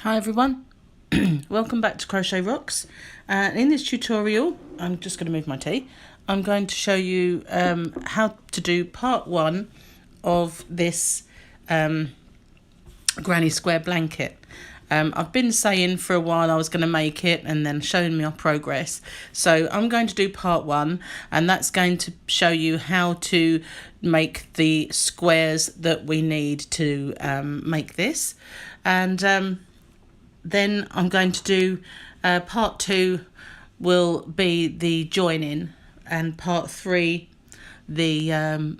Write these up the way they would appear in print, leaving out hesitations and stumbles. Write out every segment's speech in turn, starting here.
Hi everyone, welcome back to Crochet Rocks. In this tutorial, I'm just going to move my tea. I'm going to show you how to do part one of this granny square blanket. I've been saying for a while I was going to make it and then showing me our progress. So I'm going to do part one, and that's going to show you how to make the squares that we need to make this. And then I'm going to do part two will be the joining, and part three the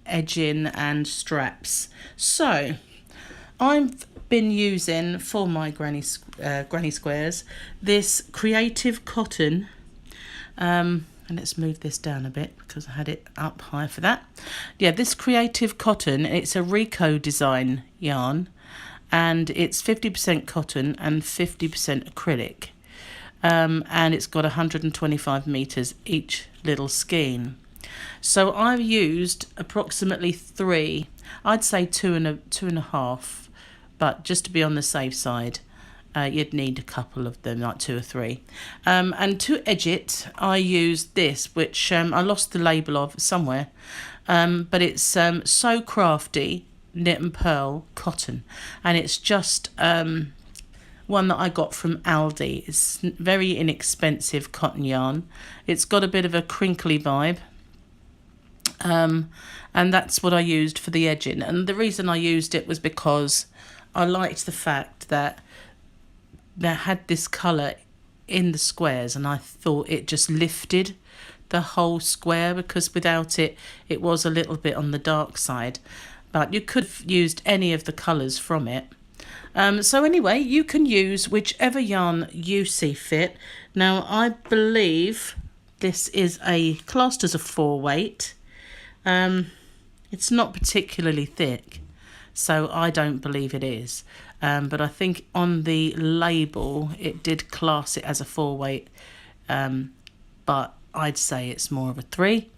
edging and straps. So I've been using for my granny squares this Creative Cotton, and let's move this down a bit because I had it up high for that. Yeah, this Creative Cotton, it's a Rico design yarn, and it's 50% cotton and 50% acrylic, and it's got 125 meters each little skein. So I've used approximately three, I'd say two and a half, but just to be on the safe side, you'd need a couple of them, like two or three. And to edge it, I used this, which I lost the label of somewhere, but it's So Crafty Knit and Pearl cotton, and it's just one that I got from Aldi. It's very inexpensive cotton yarn. It's got a bit of a crinkly vibe, and that's what I used for the edging. And the reason I used it was because I liked the fact that they had this colour in the squares, and I thought it just lifted the whole square, because without it, it was a little bit on the dark side. But you could have used any of the colours from it. So anyway, you can use whichever yarn you see fit. Now, I believe this is classed as a 4-weight. It's not particularly thick, so I don't believe it is. But I think on the label, it did class it as a 4-weight. But I'd say it's more of a 3.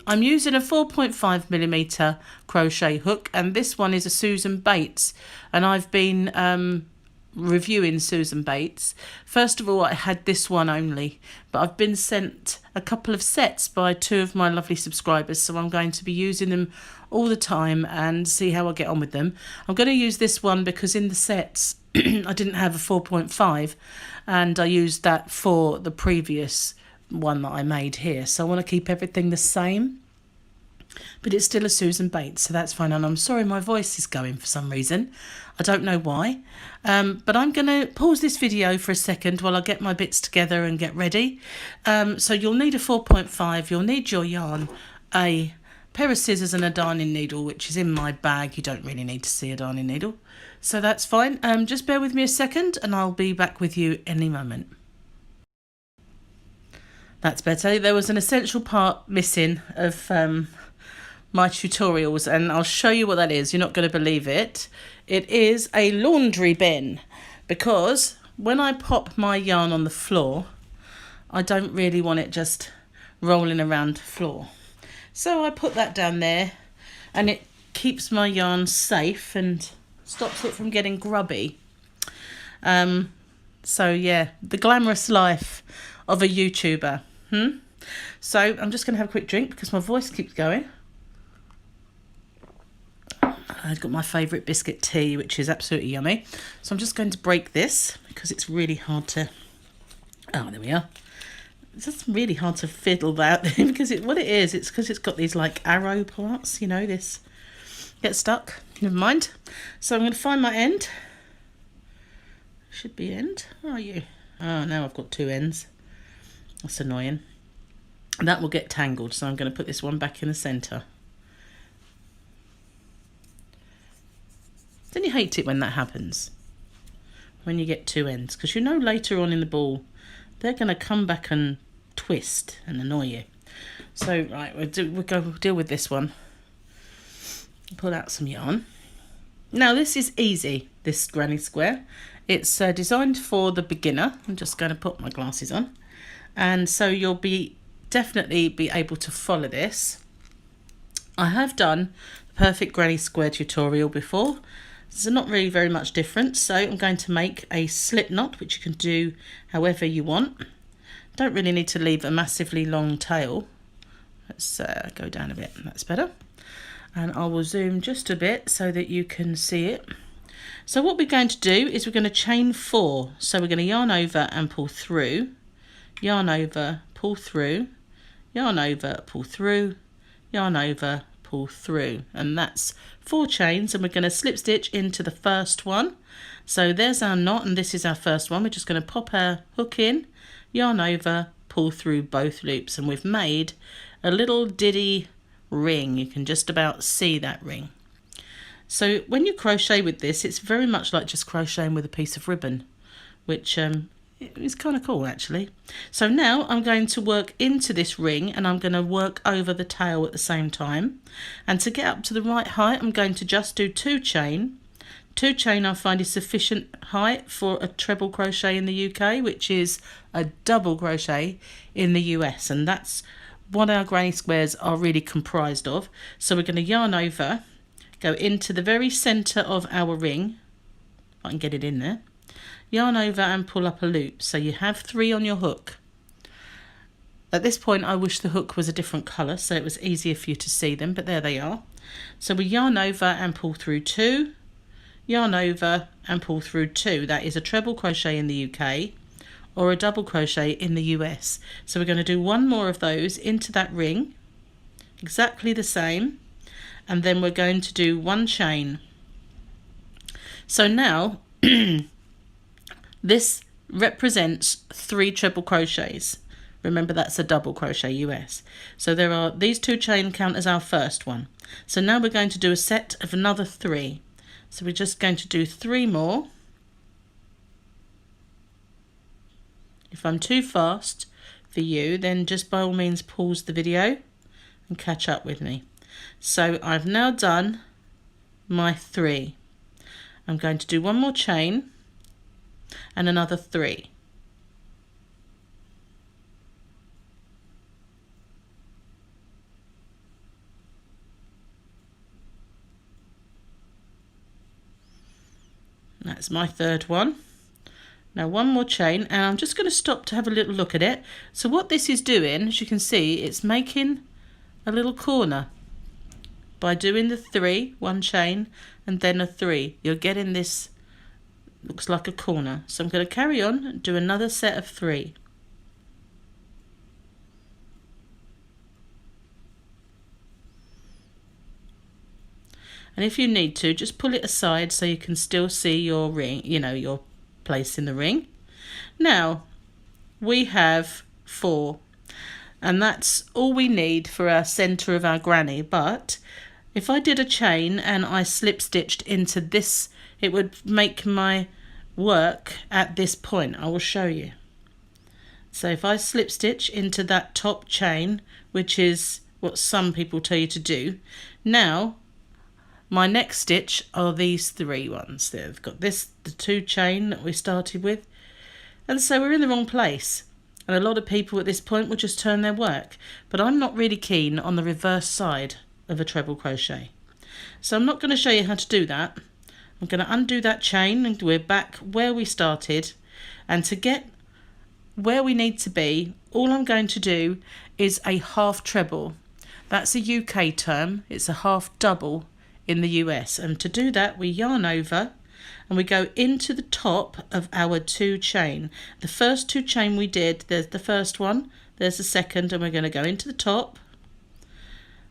I'm using a 4.5mm crochet hook, and this one is a Susan Bates, and I've been reviewing Susan Bates. First of all, I had this one only, but I've been sent a couple of sets by two of my lovely subscribers, so I'm going to be using them all the time and see how I get on with them. I'm going to use this one because in the sets I didn't have a 4.5, and I used that for the previous one that I made here, so I want to keep everything the same, but it's still a Susan Bates, so that's fine. And I'm sorry my voice is going for some reason, I don't know why, but I'm going to pause this video for a second while I get my bits together and get ready. So you'll need a 4.5, you'll need your yarn, a pair of scissors and a darning needle, which is in my bag. You don't really need to see a darning needle, so that's fine. Just bear with me a second and I'll be back with you any moment. That's better. There was an essential part missing of my tutorials, and I'll show you what that is. You're not going to believe it. It is a laundry bin, because when I pop my yarn on the floor, I don't really want it just rolling around the floor. So I put that down there, and it keeps my yarn safe and stops it from getting grubby. So yeah, the glamorous life of a YouTuber. So I'm just going to have a quick drink because my voice keeps going. I've got my favourite biscuit tea, which is absolutely yummy. So I'm just going to break this because it's really hard to... Oh, there we are. It's just really hard to fiddle that because what it is, it's because it's got these like arrow parts, you know, this gets stuck. Never mind. So I'm going to find my end. Should be end. Where are you? Oh, now I've got two ends. That's annoying. That will get tangled, so I'm going to put this one back in the centre. Don't you hate it when that happens? When you get two ends, because you know later on in the ball they're going to come back and twist and annoy you. So right, we'll go deal with this one. Pull out some yarn. Now this is easy, this granny square. It's designed for the beginner. I'm just going to put my glasses on. And so you'll definitely be able to follow this. I have done the perfect granny square tutorial before, There's not really very much difference, so I'm going to make a slip knot, which you can do however you want. Don't really need to leave a massively long tail. Let's go down a bit, that's better. And I will zoom just a bit so that you can see it. So what we're going to do is we're going to chain 4. So we're going to yarn over and pull through, yarn over, pull through, yarn over, pull through, yarn over, pull through, and that's 4 chains, and we're going to slip stitch into the first one. So there's our knot, and this is our first one. We're just going to pop our hook in, yarn over, pull through both loops, and we've made a little diddy ring. You can just about see that ring. So when you crochet with this, it's very much like just crocheting with a piece of ribbon, which is kind of cool actually. So now I'm going to work into this ring, and I'm going to work over the tail at the same time. And to get up to the right height, I'm going to just do 2 chain. 2 chain I find is sufficient height for a treble crochet in the UK, which is a double crochet in the US, and that's what our granny squares are really comprised of. So we're going to yarn over, go into the very centre of our ring, if I can get it in there, yarn over and pull up a loop. So you have 3 on your hook. At this point I wish the hook was a different colour so it was easier for you to see them, but there they are. So we yarn over and pull through 2, yarn over and pull through 2. That is a treble crochet in the UK or a double crochet in the US. So we're going to do 1 more of those into that ring, exactly the same, and then we're going to do 1 chain. So now this represents 3 treble crochets. Remember, that's a double crochet US. So there are these 2 chain count as our first one. So now we're going to do a set of another 3. So we're just going to do 3 more. If I'm too fast for you, then just by all means pause the video and catch up with me. So I've now done my 3. I'm going to do 1 more chain and another 3. That's my 3rd one. Now 1 more chain, and I'm just going to stop to have a little look at it. So what this is doing, as you can see, it's making a little corner. By doing the 3, 1 chain and then a 3, you're getting this, looks like a corner. So I'm going to carry on and do another set of 3. And if you need to, just pull it aside so you can still see your ring, you know, your place in the ring. Now we have 4, and that's all we need for our centre of our granny. But if I did a chain and I slip stitched into this, it would make my work at this point. I will show you. So if I slip stitch into that top chain, which is what some people tell you to do, now my next stitch are these 3 ones. They've got this, the 2 chain that we started with, and so we're in the wrong place. And a lot of people at this point will just turn their work, but I'm not really keen on the reverse side of a treble crochet. So I'm not going to show you how to do that. I'm going to undo that chain, and we're back where we started. And to get where we need to be, all I'm going to do is a half treble. That's a UK term. It's a half double in the US, and to do that we yarn over and we go into the top of our 2 chain. The first 2 chain we did, there's the first one, there's the second, and we're going to go into the top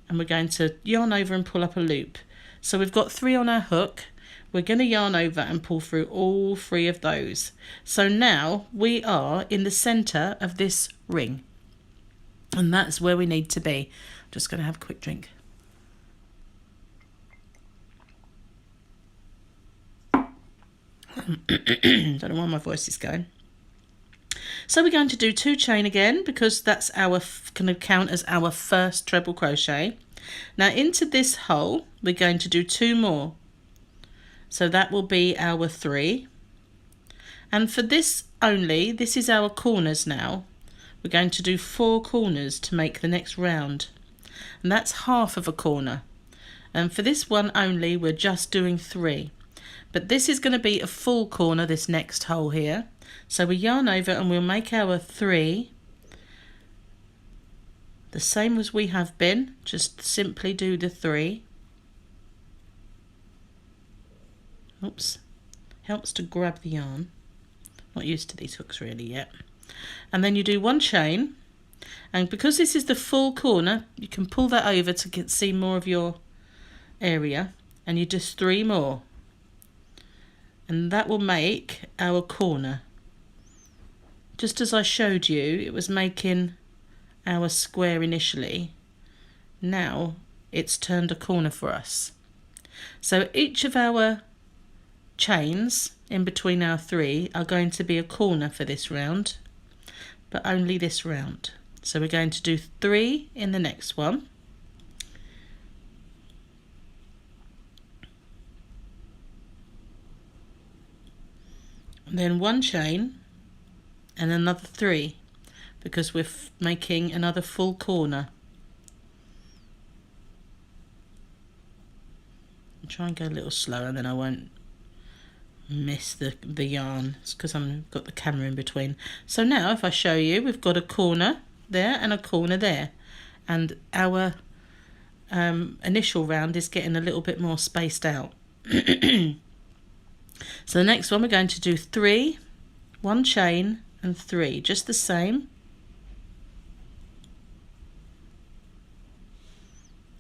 and we're going to yarn over and pull up a loop. So we've got 3 on our hook. We're going to yarn over and pull through all 3 of those. So now we are in the center of this ring, and that's where we need to be. I'm just going to have a quick drink. Don't know why my voice is going. So we're going to do 2 chain again, because that's our going to count as our first treble crochet. Now into this hole we're going to do 2 more, so that will be our 3. And for this only, this is our corners now. We're going to do 4 corners to make the next round, and that's half of a corner. And for this one only, we're just doing 3. but this is going to be a full corner, this next hole here. So we yarn over and we'll make our 3 the same as we have been, just simply do the 3. Oops, helps to grab the yarn. Not used to these hooks really yet. And then you do 1 chain, and because this is the full corner, you can pull that over to see more of your area, and you just 3 more, and that will make our corner. Just as I showed you, it was making our square initially. Now it's turned a corner for us. So each of our chains in between our 3 are going to be a corner for this round, but only this round. So we're going to do 3 in the next one, and then 1 chain and another 3, because we're making another full corner. I'll try and go a little slower, then I won't miss the yarn. It's because I've got the camera in between. So now if I show you, we've got a corner there and a corner there, and our initial round is getting a little bit more spaced out. So the next one we're going to do 3, 1 chain and 3, just the same.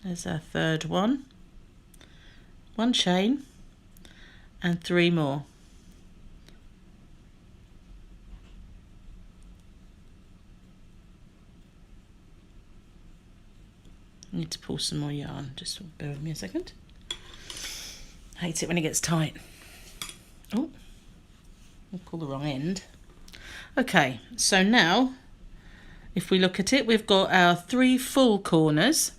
There's our third one, 1 chain and 3 more. I need to pull some more yarn, just bear with me a second. Hate it when it gets tight. Oh, I'll pull the wrong end. Okay, so now if we look at it, we've got our 3 full corners,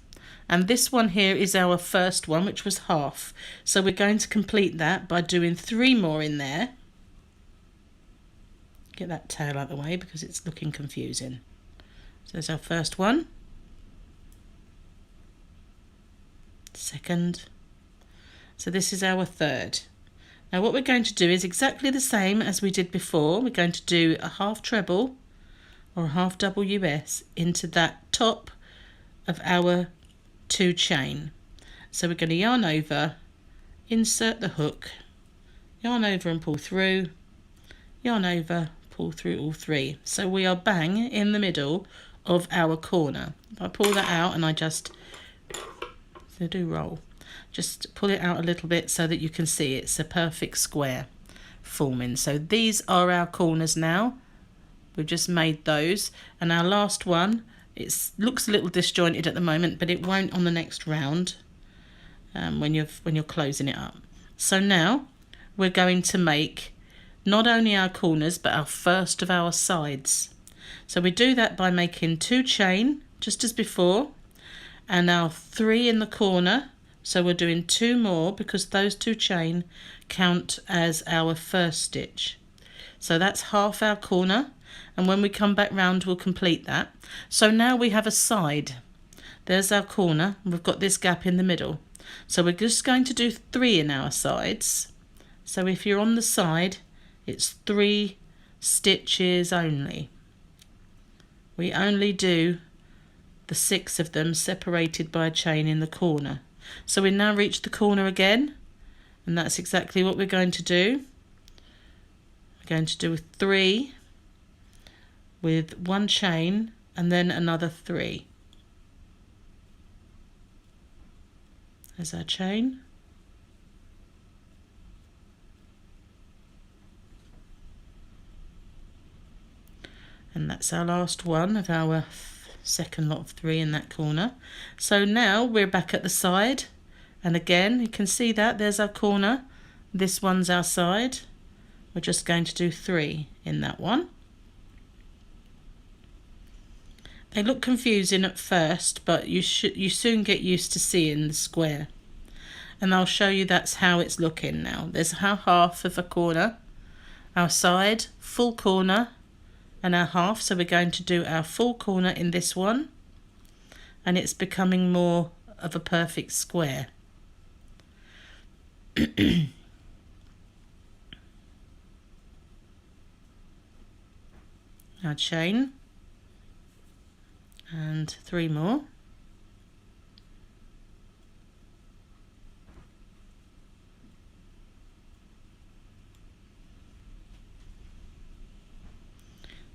and this one here is our first one, which was half. So we're going to complete that by doing 3 more in there. Get that tail out of the way because it's looking confusing. So there's our first one, second, so this is our third. Now what we're going to do is exactly the same as we did before. We're going to do a half treble or a half double US into that top of our 2 chain. So we're going to yarn over, insert the hook, yarn over and pull through, yarn over, pull through all 3. So we are bang in the middle of our corner. If I pull that out and I just do roll, just pull it out a little bit so that you can see it's a perfect square forming. So these are our corners now. We've just made those, and our last one, it looks a little disjointed at the moment, but it won't on the next round when you're closing it up. So now we're going to make not only our corners but our first of our sides. So we do that by making 2 chain just as before, and our 3 in the corner. So we're doing 2 more because those 2 chain count as our first stitch. So that's half our corner, and when we come back round we'll complete that. So now we have a side. There's our corner, and we've got this gap in the middle. So we're just going to do 3 in our sides. So if you're on the side, it's 3 stitches only. We only do the 6 of them separated by a chain in the corner. So we now reach the corner again, and that's exactly what we're going to do. We're going to do 3 with 1 chain and then another 3. There's our chain. And that's our last one of our second lot of 3 in that corner. So now we're back at the side, and again you can see that there's our corner, this one's our side. We're just going to do 3 in that one. They look confusing at first, but you soon get used to seeing the square, and I'll show you that's how it's looking now. There's our half of a corner, our side, full corner, and our half. So we're going to do our full corner in this one, and it's becoming more of a perfect square. our chain and 3 more.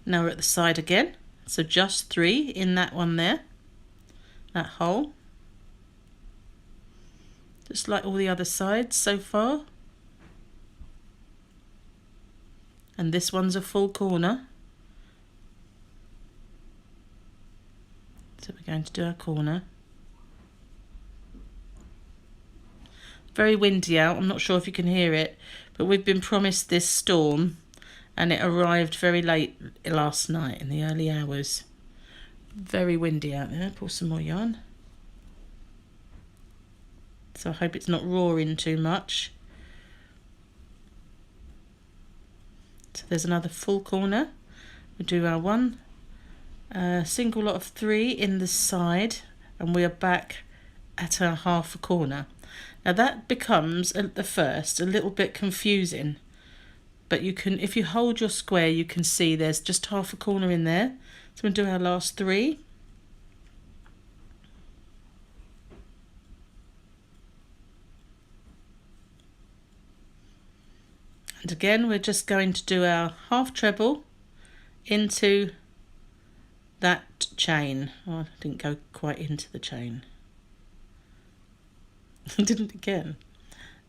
Now we're at the side again, so just 3 in that one there, that hole, just like all the other sides so far. And this one's a full corner, so we're going to do our corner. Very windy out, I'm not sure if you can hear it, but we've been promised this storm and it arrived very late last night in the early hours. Very windy out there. Pull some more yarn. So I hope it's not roaring too much. So there's another full corner. We do our one single lot of 3 in the side, and we are back at our half a corner. Now that becomes at the first a little bit confusing, but you can, if you hold your square, you can see there's just half a corner in there. So we'll do our last 3. And again, we're just going to do our half treble into that chain. Oh, I didn't go quite into the chain. I didn't again.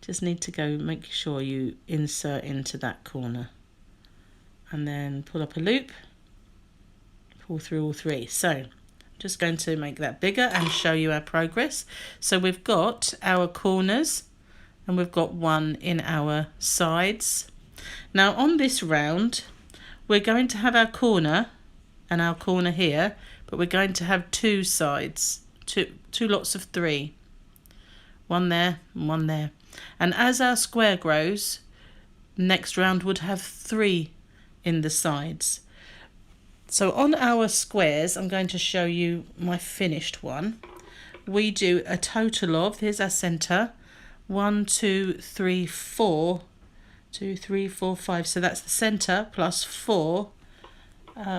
Just need to go, make sure you insert into that corner. And then pull up a loop, pull through all 3. So I'm just going to make that bigger and show you our progress. So we've got our corners and we've got 1 in our sides. Now on this round, we're going to have our corner and our corner here, but we're going to have 2 sides, two lots of 3. 1 there and 1 there. And as our square grows, next round would have 3 in the sides. So on our squares, I'm going to show you my finished one. We do a total of, here's our center, 1, 2, 3, 4, 2, 3, 4, 5. So that's the center plus 4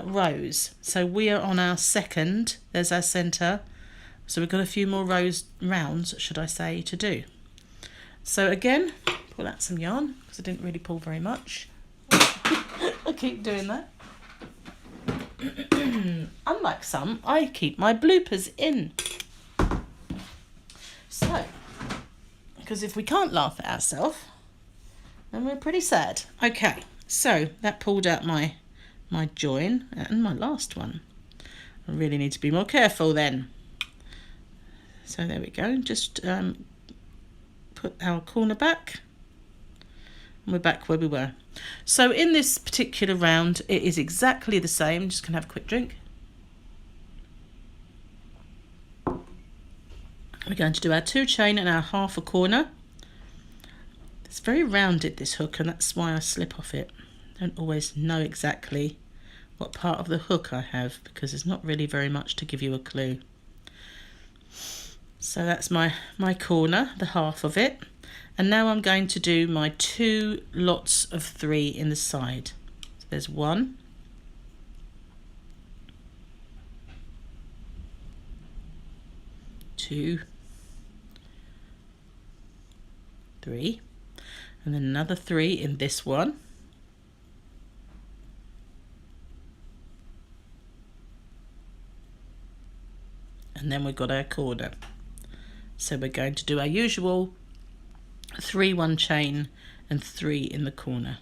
rows. So we are on our second, there's our center. So we've got a few more rounds, should I say, to do. So again, pull out some yarn, because I didn't really pull very much. I keep doing that. Unlike some, I keep my bloopers in. So, because if we can't laugh at ourselves, then we're pretty sad. Okay, so that pulled out my join and my last one. I really need to be more careful then. So there we go, just put our corner back and we're back where we were. So in this particular round it is exactly the same. Just gonna have a quick drink. We're going to do our 2 chain and our half a corner. It's very rounded, this hook, and that's why I slip off it. I don't always know exactly what part of the hook I have because there's not really very much to give you a clue. So that's my corner, the half of it. And now I'm going to do my 2 lots of 3 in the side. So there's 1. 2, 3. And then another 3 in this one. And then we've got our corner. So we're going to do our usual 3 1 chain and 3 in the corner.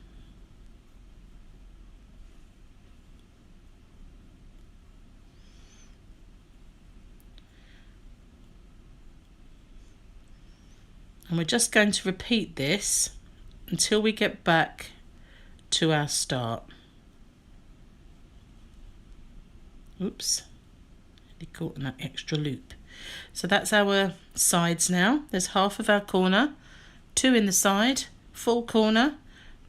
And we're just going to repeat this until we get back to our start. Oops, really caught in that extra loop. So that's our sides now. There's half of our corner, 2 in the side, full corner,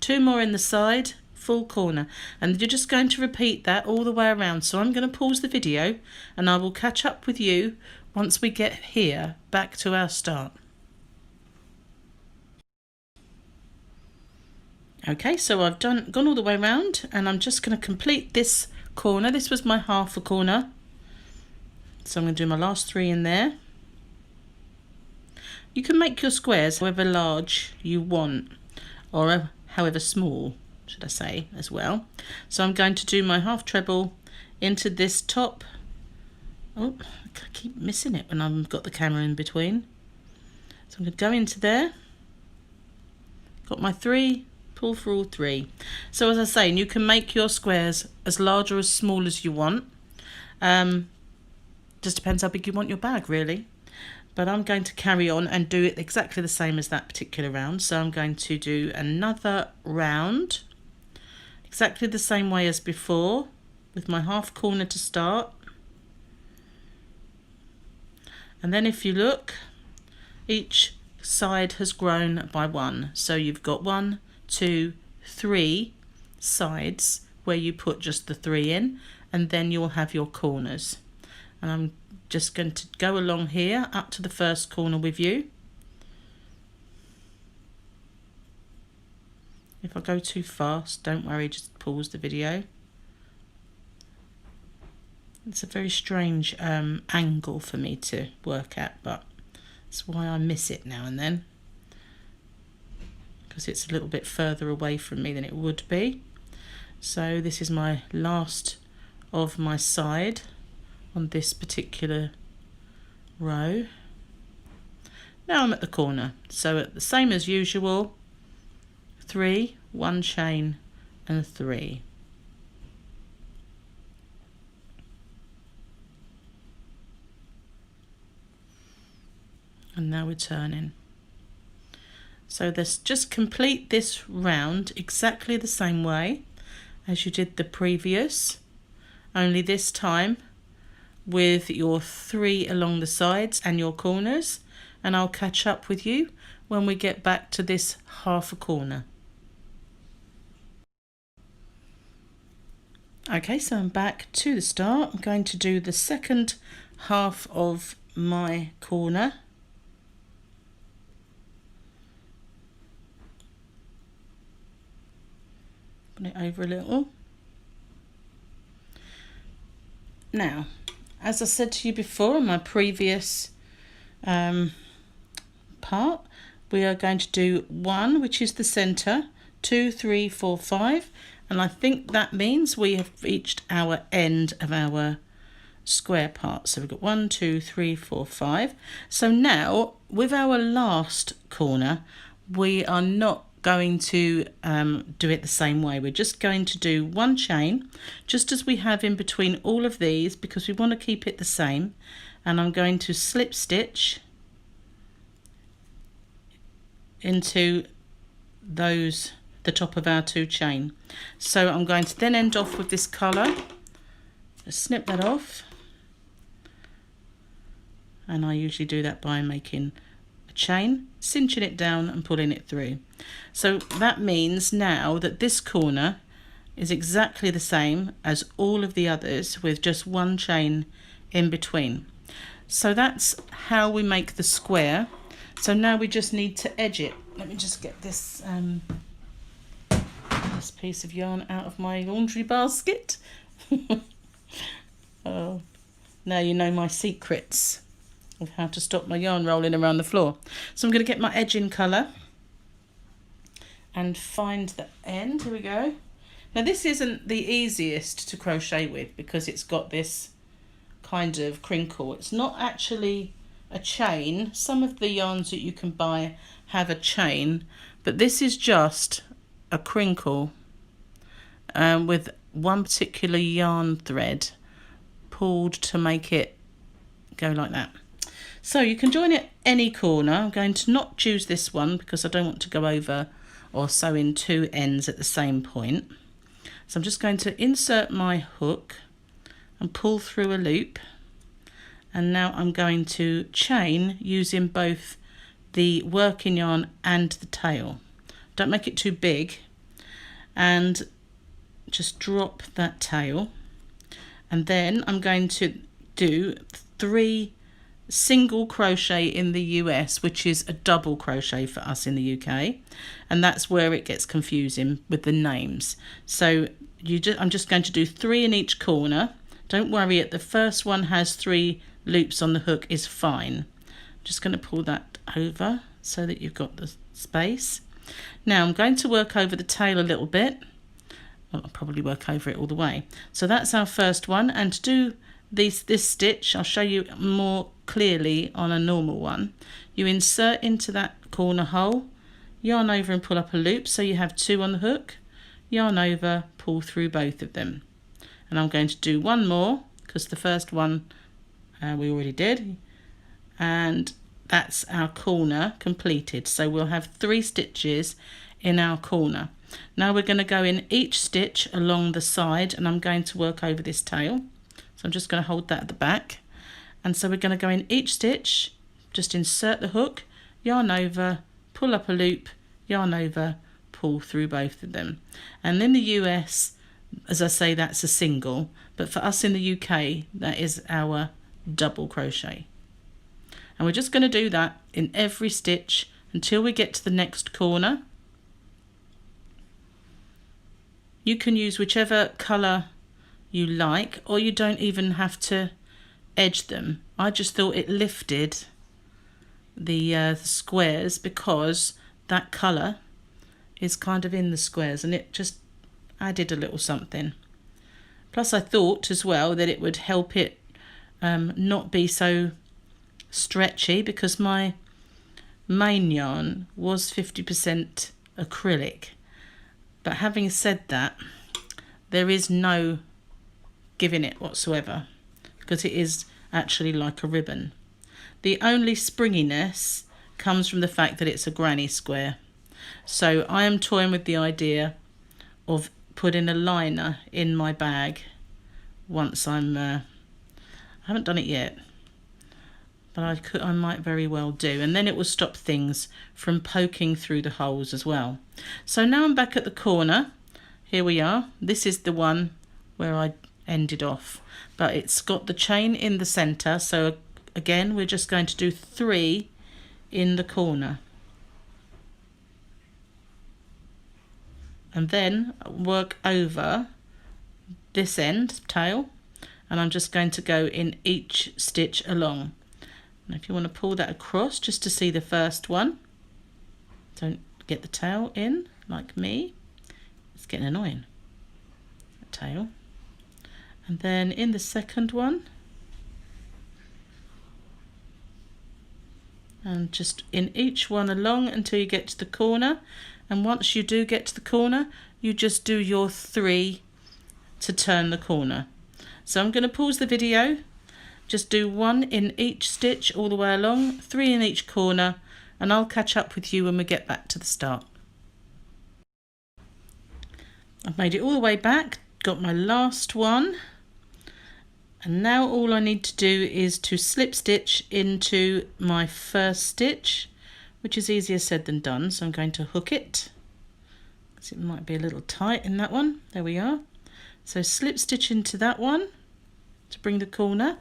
2 more in the side, full corner. And you're just going to repeat that all the way around. So I'm going to pause the video and I will catch up with you once we get here back to our start. Okay, so I've gone all the way around and I'm just going to complete this corner. This was my half a corner. So I'm going to do my last 3 in there. You can make your squares however large you want, or however small, should I say, as well. So I'm going to do my half treble into this top. Oh, I keep missing it when I've got the camera in between. So I'm going to go into there. Got my 3, pull through all 3. So as I say, you can make your squares as large or as small as you want. Just depends how big you want your bag, really. But I'm going to carry on and do it exactly the same as that particular round. So I'm going to do another round exactly the same way as before, with my half corner to start. And then if you look, each side has grown by 1. So you've got 1, 2, 3 sides where you put just the 3 in, and then you'll have your corners. And I'm just going to go along here up to the first corner with you. If I go too fast, don't worry, just pause the video. It's a very strange angle for me to work at, but that's why I miss it now and then, because it's a little bit further away from me than it would be. So this is my last of my side on this particular row. Now I'm at the corner, so at the same as usual, 3, 1 chain and 3. And now we're turning. So this, just complete this round exactly the same way as you did the previous, only this time with your 3 along the sides and your corners, and I'll catch up with you when we get back to this half a corner. Okay, so I'm back to the start. I'm going to do the second half of my corner. Put it over a little. Now, as I said to you before in my previous part, we are going to do 1, which is the center, 2, 3, 4, 5, and I think that means we have reached our end of our square part. So we've got 1, 2, 3, 4, 5. So now with our last corner, we are not going to do it the same way. We're just going to do 1 chain, just as we have in between all of these, because we want to keep it the same. And I'm going to slip stitch into those, the top of our 2 chain. So I'm going to then end off with this colour. Just snip that off, and I usually do that by making a chain, cinching it down and pulling it through. So that means now that this corner is exactly the same as all of the others, with just 1 chain in between. So that's how we make the square. So now we just need to edge it. Let me just get this this piece of yarn out of my laundry basket. Oh, now you know my secrets of how to stop my yarn rolling around the floor. So I'm going to get my edging colour and find the end. Here we go. Now this isn't the easiest to crochet with because it's got this kind of crinkle. It's not actually a chain. Some of the yarns that you can buy have a chain, but this is just a crinkle with one particular yarn thread pulled to make it go like that. So you can join it any corner. I'm going to not choose this one because I don't want to go over or sew in 2 ends at the same point. So I'm just going to insert my hook and pull through a loop, and now I'm going to chain using both the working yarn and the tail. Don't make it too big, and just drop that tail, and then I'm going to do 3 single crochet in the US, which is a double crochet for us in the UK, and that's where it gets confusing with the names. So I'm just going to do 3 in each corner. Don't worry, the first one has 3 loops on the hook is fine. Just going to pull that over so that you've got the space. Now I'm going to work over the tail a little bit. Well, I'll probably work over it all the way. So that's our first one, and to do this stitch, I'll show you more clearly on a normal one. You insert into that corner hole, yarn over and pull up a loop so you have 2 on the hook, yarn over, pull through both of them. And I'm going to do one more because the first one we already did, and that's our corner completed. So we'll have 3 stitches in our corner. Now we're going to go in each stitch along the side, and I'm going to work over this tail. So I'm just going to hold that at the back. And so we're going to go in each stitch, just insert the hook, yarn over, pull up a loop, yarn over, pull through both of them. And in the US, as I say, that's a single, but for us in the UK, that is our double crochet. And we're just going to do that in every stitch until we get to the next corner. You can use whichever colour you like, or you don't even have to edge them. I just thought it lifted the squares because that colour is kind of in the squares, and it just added a little something. Plus I thought as well that it would help it not be so stretchy, because my main yarn was 50% acrylic. But having said that, there is no giving it whatsoever, because it is actually like a ribbon. The only springiness comes from the fact that it's a granny square. So I am toying with the idea of putting a liner in my bag once I haven't done it yet, but I might very well do, and then it will stop things from poking through the holes as well. So now I'm back at the corner. Here we are. This is the one where I ended off, but it's got the chain in the center. So again, we're just going to do 3 in the corner, and then work over this end tail, and I'm just going to go in each stitch along. And if you want to pull that across just to see the first one, don't get the tail in like me, it's getting annoying, the tail. And then in the second one, and just in each one along until you get to the corner. And once you do get to the corner, you just do your 3 to turn the corner. So I'm going to pause the video, just do 1 in each stitch all the way along, 3 in each corner, and I'll catch up with you when we get back to the start. I've made it all the way back, got my last one, and now all I need to do is to slip stitch into my first stitch, which is easier said than done. So I'm going to hook it, because it might be a little tight in that one. There we are. So slip stitch into that one to bring the corner,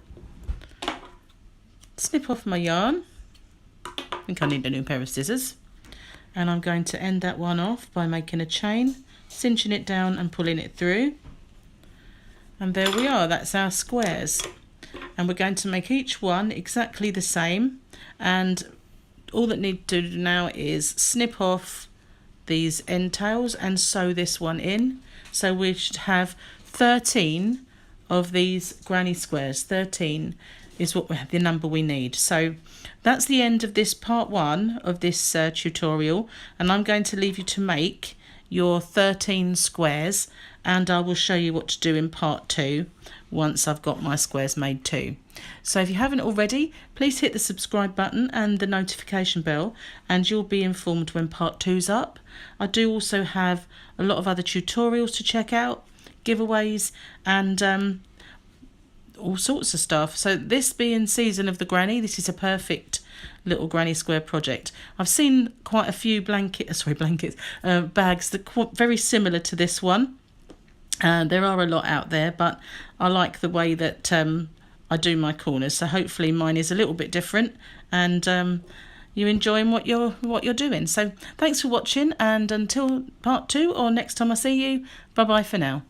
snip off my yarn. I think I need a new pair of scissors, and I'm going to end that one off by making a chain, cinching it down and pulling it through. And there we are, that's our squares. And we're going to make each one exactly the same, and all that need to do now is snip off these end tails and sew this one in. So we should have 13 of these granny squares. 13 is what the number we need. So that's the end of this part 1 of this tutorial, and I'm going to leave you to make your 13 squares, and I will show you what to do in part 2 once I've got my squares made too. So if you haven't already, please hit the subscribe button and the notification bell, and you'll be informed when part 2's up. I do also have a lot of other tutorials to check out, giveaways, and all sorts of stuff. So this being season of the granny, this is a perfect little granny square project. I've seen quite a few bags that are very similar to this one. There are a lot out there, but I like the way that I do my corners. So hopefully mine is a little bit different, and you're enjoying what you're doing. So thanks for watching, and until part 2 or next time I see you, bye bye for now.